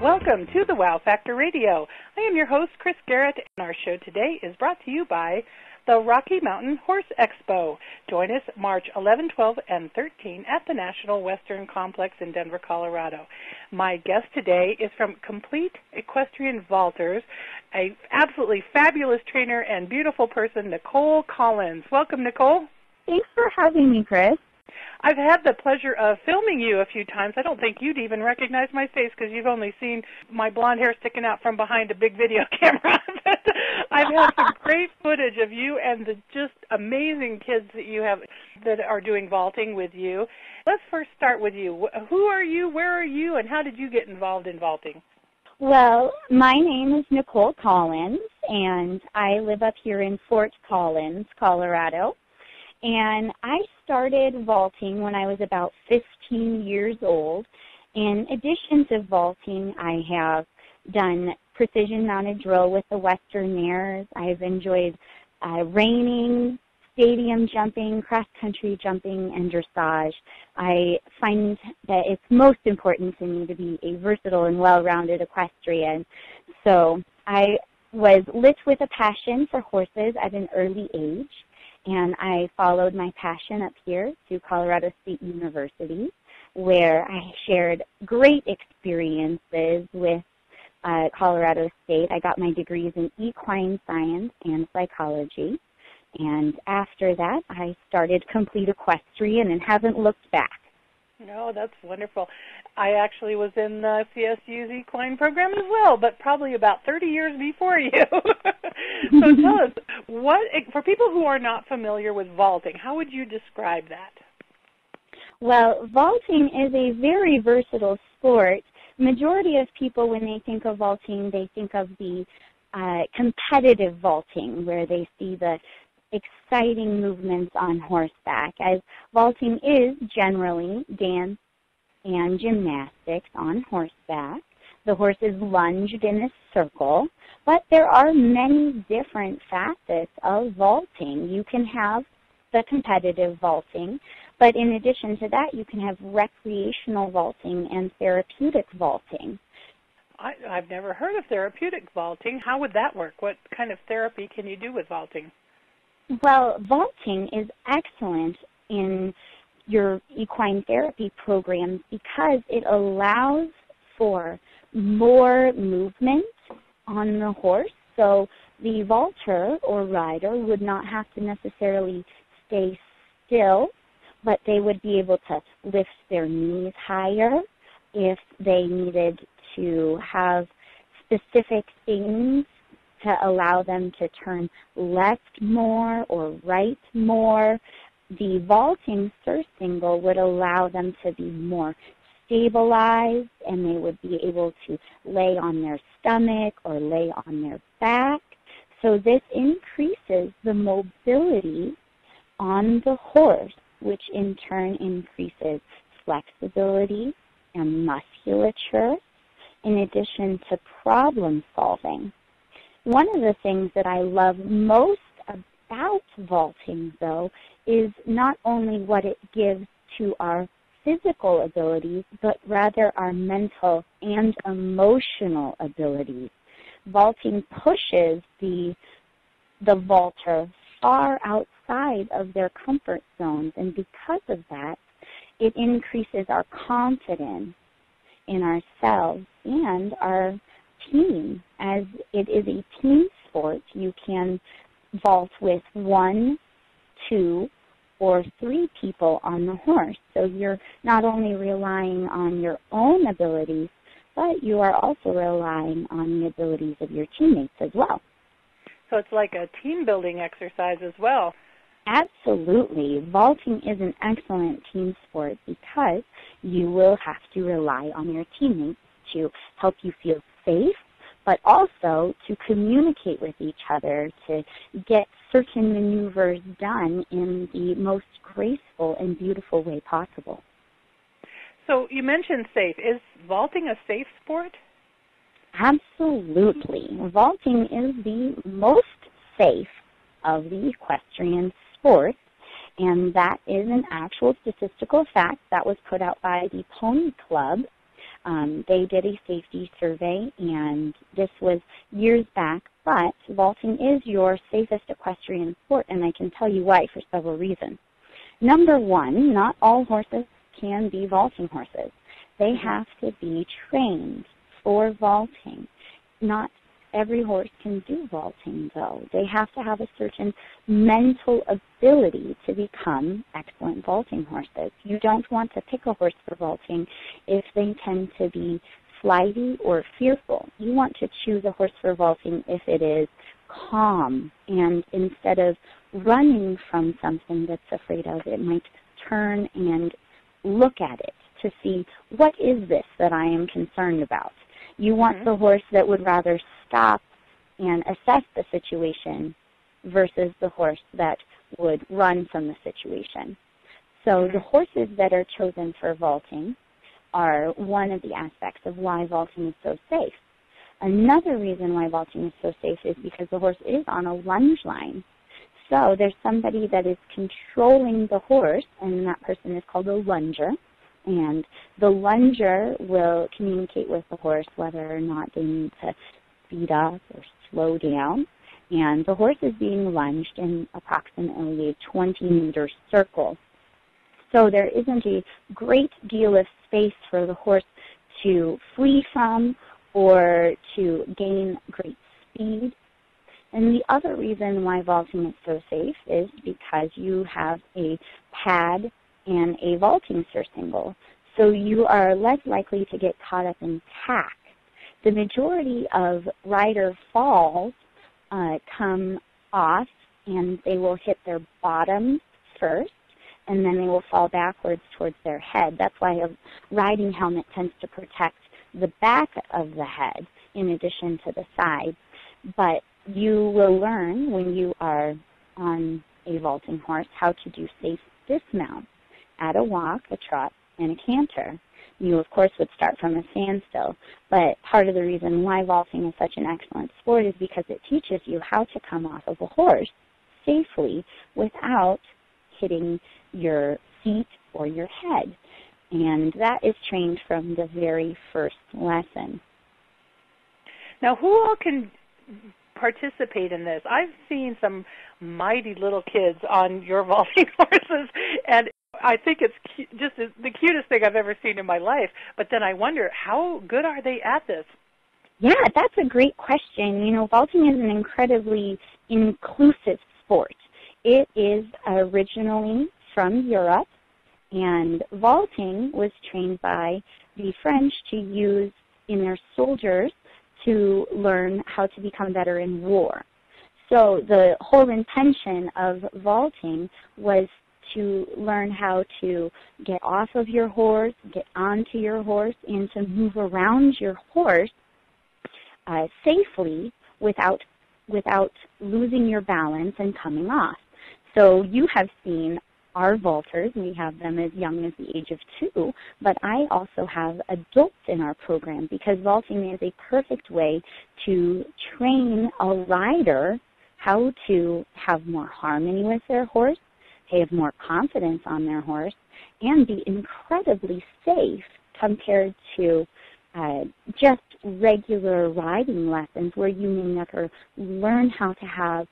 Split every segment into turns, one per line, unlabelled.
Welcome to the Wow Factor Radio. I am your host, Chris Garrett, and our show today is brought to you by the Rocky Mountain Horse Expo. Join us March 11, 12, and 13 at the National Western Complex in Denver, Colorado. My guest today is from Complete Equestrian Vaulters, an absolutely fabulous trainer and beautiful person, Nicole Collins. Welcome, Nicole.
Thanks for having me, Chris.
I've had the pleasure of filming you a few times. I don't think you'd even recognize my face because you've only seen my blonde hair sticking out from behind a big video camera. But I've had some great footage of you and the just amazing kids that you have that are doing vaulting with you. Let's first start with you. Who are you, where are you, and how did you get involved in vaulting?
Well, my name is Nicole Collins, and I live up here in Fort Collins, Colorado. And I started vaulting when I was about 15 years old. In addition to vaulting, I have done precision-mounted drill with the Western mares. I've enjoyed reining, stadium jumping, cross-country jumping, and dressage. I find that it's most important to me to be a versatile and well-rounded equestrian. So I was lit with a passion for horses at an early age. And I followed my passion up here to Colorado State University, where I shared great experiences with Colorado State. I got my degrees in equine science and psychology. And after that, I started Complete Equestrian and haven't looked back.
No, that's wonderful. I actually was in the CSU's equine program as well, but probably about 30 years before you. So tell us, for people who are not familiar with vaulting, how would you describe that?
Well, vaulting is a very versatile sport. Majority of people, when they think of vaulting, they think of the competitive vaulting, where they see the exciting movements on horseback, as vaulting is generally dance and gymnastics on horseback. The horse is lunged in a circle, but there are many different facets of vaulting. You can have the competitive vaulting, but in addition to that, you can have recreational vaulting and therapeutic vaulting.
I've never heard of therapeutic vaulting. How would that work? What kind of therapy can you do with vaulting?
Well, vaulting is excellent in your equine therapy programs because it allows for more movement on the horse. So the vaulter or rider would not have to necessarily stay still, but they would be able to lift their knees higher if they needed to have specific things to allow them to turn left more or right more. The vaulting surcingle would allow them to be more stabilized, and they would be able to lay on their stomach or lay on their back. So this increases the mobility on the horse, which in turn increases flexibility and musculature, in addition to problem solving. One of the things that I love most about vaulting, though, is not only what it gives to our physical abilities, but rather our mental and emotional abilities. Vaulting pushes the vaulter far outside of their comfort zones, and because of that, it increases our confidence in ourselves and our team. As it is a team sport, you can vault with 1, 2, or 3 people on the horse. So you're not only relying on your own abilities, but you are also relying on the abilities of your teammates as well.
So it's like a team-building exercise as well.
Absolutely. Vaulting is an excellent team sport because you will have to rely on your teammates to help you feel safe, but also to communicate with each other, to get certain maneuvers done in the most graceful and beautiful way possible.
So you mentioned safe. Is vaulting a safe sport?
Absolutely. Vaulting is the most safe of the equestrian sports, and that is an actual statistical fact that was put out by the Pony Club They did a safety survey, and this was years back, but vaulting is your safest equestrian sport, and I can tell you why for several reasons. Number one, not all horses can be vaulting horses. They have to be trained for vaulting. Not every horse can do vaulting, though. They have to have a certain mental ability to become excellent vaulting horses. You don't want to pick a horse for vaulting if they tend to be flighty or fearful. You want to choose a horse for vaulting if it is calm, and instead of running from something that's afraid of, it might turn and look at it to see, what is this that I am concerned about? You want the horse that would rather stop and assess the situation versus the horse that would run from the situation. So the horses that are chosen for vaulting are one of the aspects of why vaulting is so safe. Another reason why vaulting is so safe is because the horse is on a lunge line. So there's somebody that is controlling the horse, and that person is called a lunger. And the lunger will communicate with the horse whether or not they need to speed up or slow down. And the horse is being lunged in approximately a 20-meter circle. So there isn't a great deal of space for the horse to flee from or to gain great speed. And the other reason why vaulting is so safe is because you have a pad and a vaulting surcingle. So you are less likely to get caught up in tack. The majority of rider falls come off, and they will hit their bottoms first, and then they will fall backwards towards their head. That's why a riding helmet tends to protect the back of the head in addition to the sides. But you will learn when you are on a vaulting horse how to do safe dismounts at a walk, a trot, and a canter. You, of course, would start from a standstill, but part of the reason why vaulting is such an excellent sport is because it teaches you how to come off of a horse safely without hitting your feet or your head. And that is trained from the very first lesson.
Now, who all can participate in this? I've seen some mighty little kids on your vaulting horses, and I think it's just the cutest thing I've ever seen in my life. But then I wonder, how good are they at this?
Yeah, that's a great question. You know, vaulting is an incredibly inclusive sport. It is originally from Europe, and vaulting was trained by the French to use in their soldiers to learn how to become better in war. So the whole intention of vaulting was to learn how to get off of your horse, get onto your horse, and to move around your horse safely without losing your balance and coming off. So you have seen our vaulters. We have them as young as the age of 2, but I also have adults in our program because vaulting is a perfect way to train a rider how to have more harmony with their horse, have more confidence on their horse, and be incredibly safe compared to just regular riding lessons where you may never learn how to have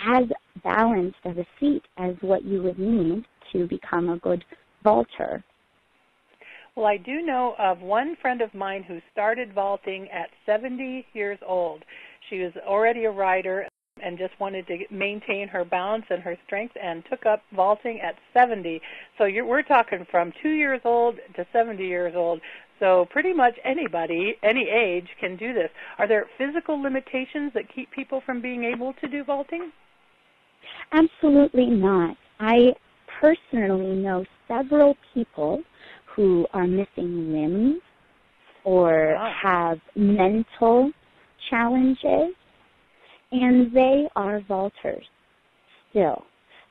as balanced of a seat as what you would need to become a good vaulter.
Well, I do know of one friend of mine who started vaulting at 70 years old. She was already a rider and just wanted to maintain her balance and her strength and took up vaulting at 70. So we're talking from 2 years old to 70 years old. So pretty much anybody, any age, can do this. Are there physical limitations that keep people from being able to do vaulting?
Absolutely not. I personally know several people who are missing limbs or have mental challenges, and they are vaulters still.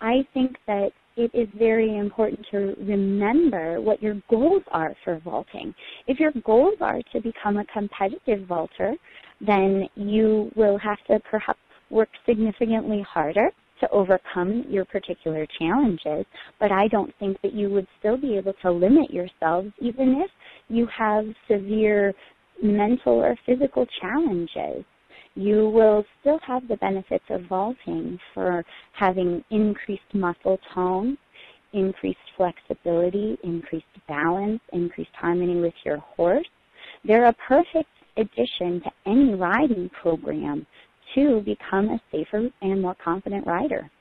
I think that it is very important to remember what your goals are for vaulting. If your goals are to become a competitive vaulter, then you will have to perhaps work significantly harder to overcome your particular challenges, but I don't think that you would still be able to limit yourselves even if you have severe mental or physical challenges. You will still have the benefits of vaulting for having increased muscle tone, increased flexibility, increased balance, increased harmony with your horse. They're a perfect addition to any riding program to become a safer and more confident rider.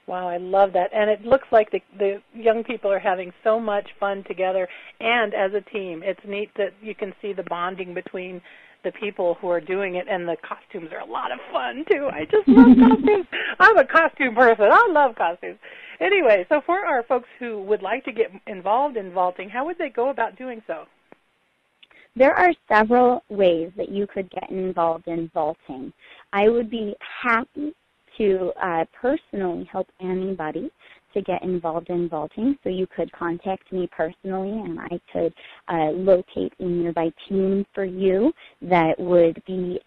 Wow, I love that. And it looks like the young people are having so much fun together and as a team. It's neat that you can see the bonding between the people who are doing it, and the costumes are a lot of fun, too. I just love costumes. I'm a costume person. I love costumes. Anyway, so for our folks who would like to get involved in vaulting, how would they go about doing so?
There are several ways that you could get involved in vaulting. I would be happy to personally help anybody to get involved in vaulting, so you could contact me personally and I could locate a nearby team for you that would be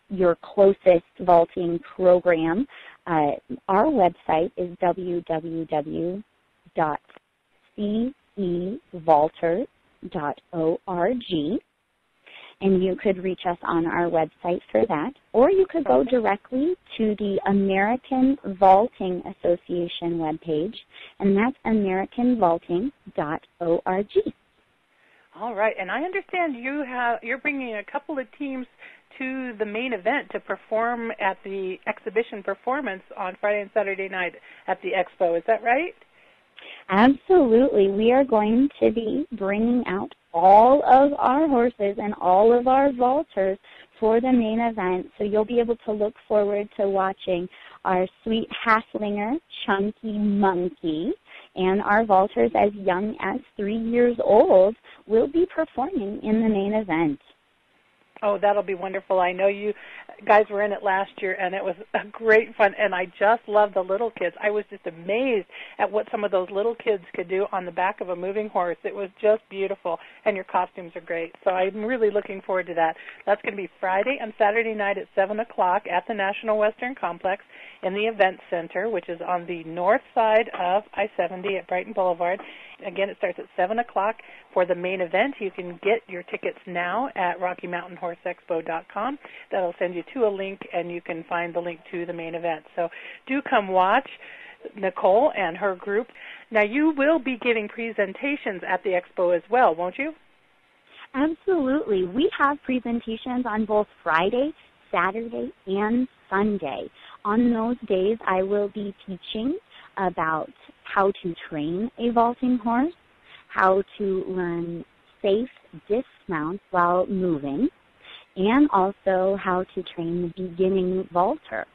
your closest vaulting program. Our website is www.cevaulters.org. And you could reach us on our website for that, or you could go directly to the American Vaulting Association webpage, and that's americanvaulting.org.
All right, and I understand you're bringing a couple of teams to the main event to perform at the exhibition performance on Friday and Saturday night at the Expo. Is that right?
Absolutely. We are going to be bringing out all of our horses and all of our vaulters for the main event, so you'll be able to look forward to watching our sweet halflinger, Chunky Monkey, and our vaulters as young as 3 years old will be performing in the main event.
Oh, that'll be wonderful. I know you guys were in it last year, and it was a great fun, and I just love the little kids. I was just amazed at what some of those little kids could do on the back of a moving horse. It was just beautiful, and your costumes are great. So I'm really looking forward to that. That's going to be Friday and Saturday night at 7 o'clock at the National Western Complex in the Event Center, which is on the north side of I-70 at Brighton Boulevard. Again, it starts at 7 o'clock for the main event. You can get your tickets now at RockyMountainHorseExpo.com. That'll send you to a link, and you can find the link to the main event. So do come watch Nicole and her group. Now, you will be giving presentations at the Expo as well, won't you?
Absolutely. We have presentations on both Friday, Saturday, and Sunday. On those days, I will be teaching about how to train a vaulting horse, how to learn safe dismounts while moving, and also how to train the beginning vaulter.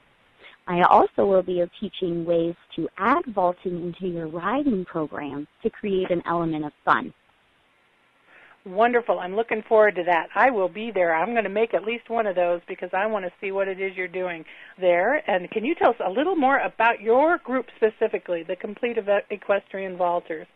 I also will be teaching ways to add vaulting into your riding program to create an element of fun.
Wonderful. I'm looking forward to that. I will be there. I'm going to make at least one of those because I want to see what it is you're doing there. And can you tell us a little more about your group specifically, the Complete Equestrian Vaulters?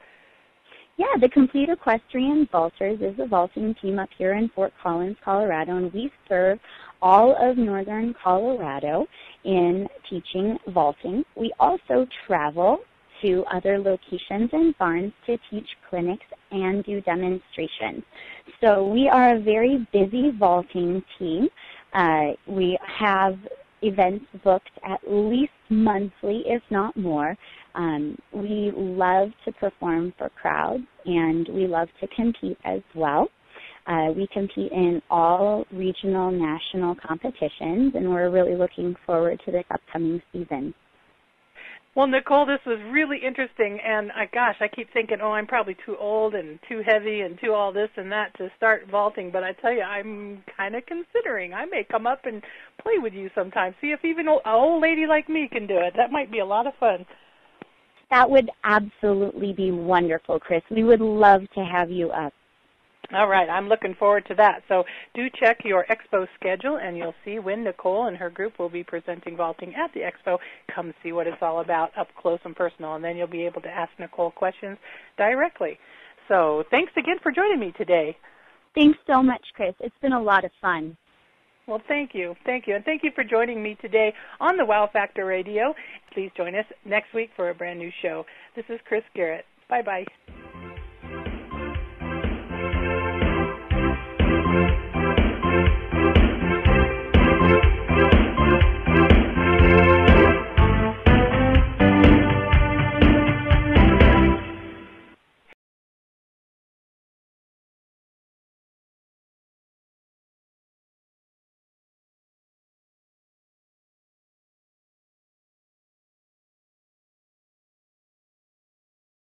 Yeah, the Complete Equestrian Vaulters is a vaulting team up here in Fort Collins, Colorado, and we serve all of northern Colorado in teaching vaulting. We also travel to other locations and barns to teach clinics and do demonstrations. So we are a very busy vaulting team. We have events booked at least monthly, if not more. We love to perform for crowds, and we love to compete as well. We compete in all regional, national competitions, and we're really looking forward to this upcoming season.
Well, Nicole, this was really interesting, and gosh, I keep thinking, oh, I'm probably too old and too heavy and too all this and that to start vaulting, but I tell you, I'm kind of considering. I may come up and play with you sometime, see if even an old lady like me can do it. That might be a lot of fun.
That would absolutely be wonderful, Chris. We would love to have you up.
All right, I'm looking forward to that. So do check your Expo schedule, and you'll see when Nicole and her group will be presenting vaulting at the Expo. Come see what it's all about up close and personal, and then you'll be able to ask Nicole questions directly. So thanks again for joining me today.
Thanks so much, Chris. It's been a lot of fun.
Well, thank you. Thank you. And thank you for joining me today on the Wow Factor Radio. Please join us next week for a brand new show. This is Chris Garrett. Bye-bye.